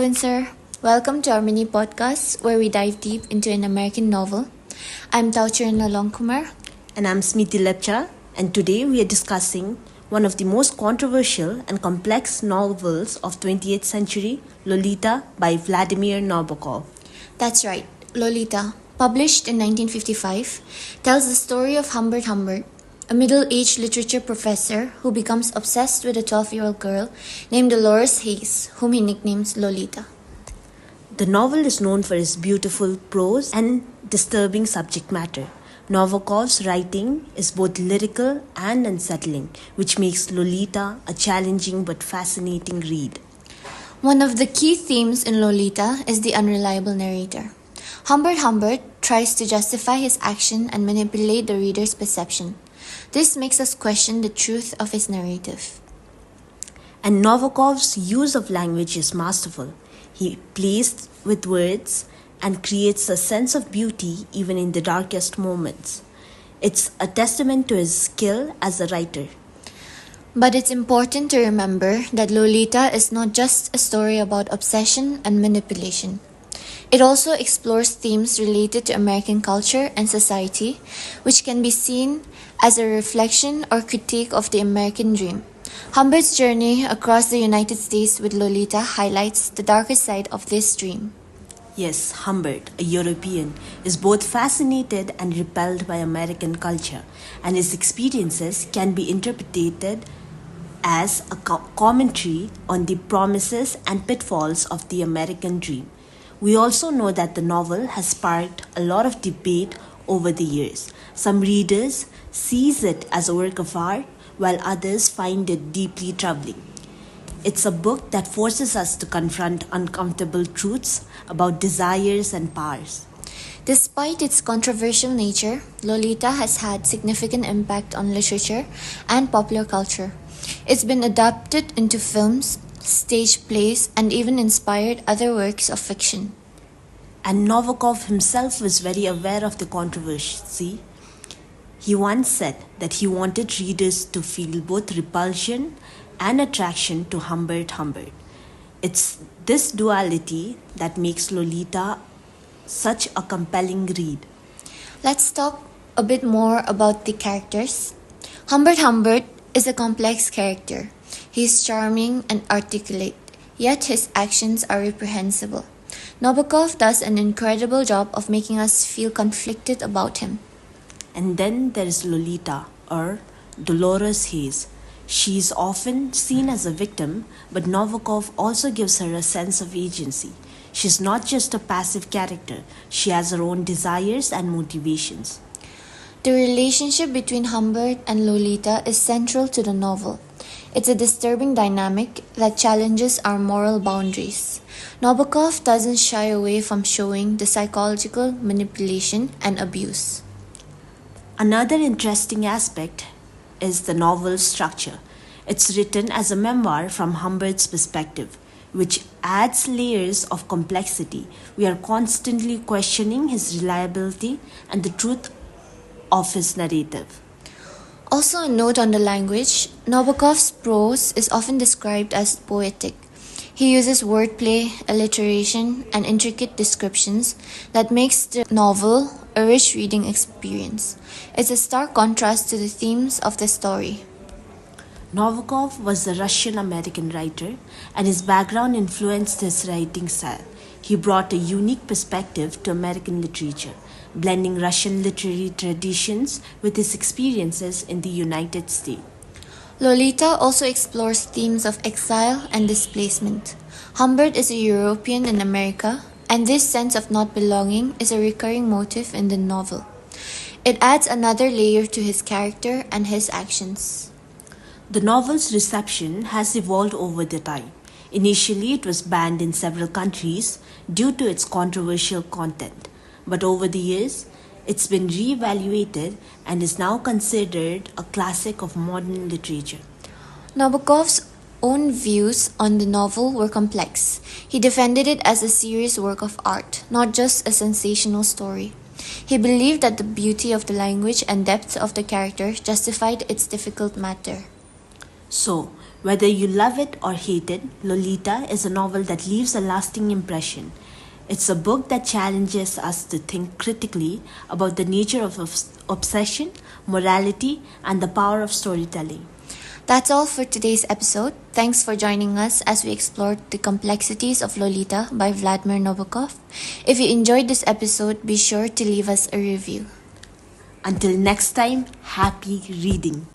influencer. Welcome to our mini podcast where we dive deep into an American novel. I'm Taochirenla Longkumer. And I'm Smiti Lepcha, and today we are discussing one of the most controversial and complex novels of 20th century, Lolita by Vladimir Nabokov. That's right, Lolita, published in 1955, tells the story of Humbert Humbert, a middle-aged literature professor who becomes obsessed with a 12-year-old girl named Dolores Hayes, whom he nicknames Lolita. The novel is known for its beautiful prose and disturbing subject matter. Nabokov's writing is both lyrical and unsettling, which makes Lolita a challenging but fascinating read. One of the key themes in Lolita is the unreliable narrator. Humbert Humbert tries to justify his action and manipulate the reader's perception. This makes us question the truth of his narrative. And Nabokov's use of language is masterful. He plays with words and creates a sense of beauty even in the darkest moments. It's a testament to his skill as a writer. But it's important to remember that Lolita is not just a story about obsession and manipulation. It also explores themes related to American culture and society, which can be seen as a reflection or critique of the American dream. Humbert's journey across the United States with Lolita highlights the darker side of this dream. Yes, Humbert, a European, is both fascinated and repelled by American culture, and his experiences can be interpreted as a commentary on the promises and pitfalls of the American dream. We also know that the novel has sparked a lot of debate over the years. Some readers sees it as a work of art, while others find it deeply troubling. It's a book that forces us to confront uncomfortable truths about desires and powers. Despite its controversial nature, Lolita has had significant impact on literature and popular culture. It's been adapted into films, stage plays, and even inspired other works of fiction. And Nabokov himself was very aware of the controversy. He once said that he wanted readers to feel both repulsion and attraction to Humbert Humbert. It's this duality that makes Lolita such a compelling read. Let's talk a bit more about the characters. Humbert Humbert is a complex character. He is charming and articulate, yet his actions are reprehensible. Nabokov does an incredible job of making us feel conflicted about him. And then there is Lolita, or Dolores Hayes. She is often seen as a victim, but Nabokov also gives her a sense of agency. She's not just a passive character, she has her own desires and motivations. The relationship between Humbert and Lolita is central to the novel. It's a disturbing dynamic that challenges our moral boundaries. Nabokov doesn't shy away from showing the psychological manipulation and abuse. Another interesting aspect is the novel's structure. It's written as a memoir from Humbert's perspective, which adds layers of complexity. We are constantly questioning his reliability and the truth of his narrative. Also, a note on the language, Nabokov's prose is often described as poetic. He uses wordplay, alliteration, and intricate descriptions that makes the novel a rich reading experience. It's a stark contrast to the themes of the story. Nabokov was a Russian-American writer, and his background influenced his writing style. He brought a unique perspective to American literature, blending Russian literary traditions with his experiences in the United States. Lolita also explores themes of exile and displacement. Humbert is a European in America, and this sense of not belonging is a recurring motif in the novel. It adds another layer to his character and his actions. The novel's reception has evolved over the time. Initially, it was banned in several countries due to its controversial content, but over the years, it's been re-evaluated and is now considered a classic of modern literature. Nabokov's own views on the novel were complex. He defended it as a serious work of art, not just a sensational story. He believed that the beauty of the language and depth of the character justified its difficult matter. So, Whether you love it or hate it, Lolita is a novel that leaves a lasting impression. It's a book that challenges us to think critically about the nature of obsession, morality, and the power of storytelling. That's all for today's episode. Thanks for joining us as we explored the complexities of Lolita by Vladimir Nabokov. If you enjoyed this episode, be sure to leave us a review. Until next time, happy reading.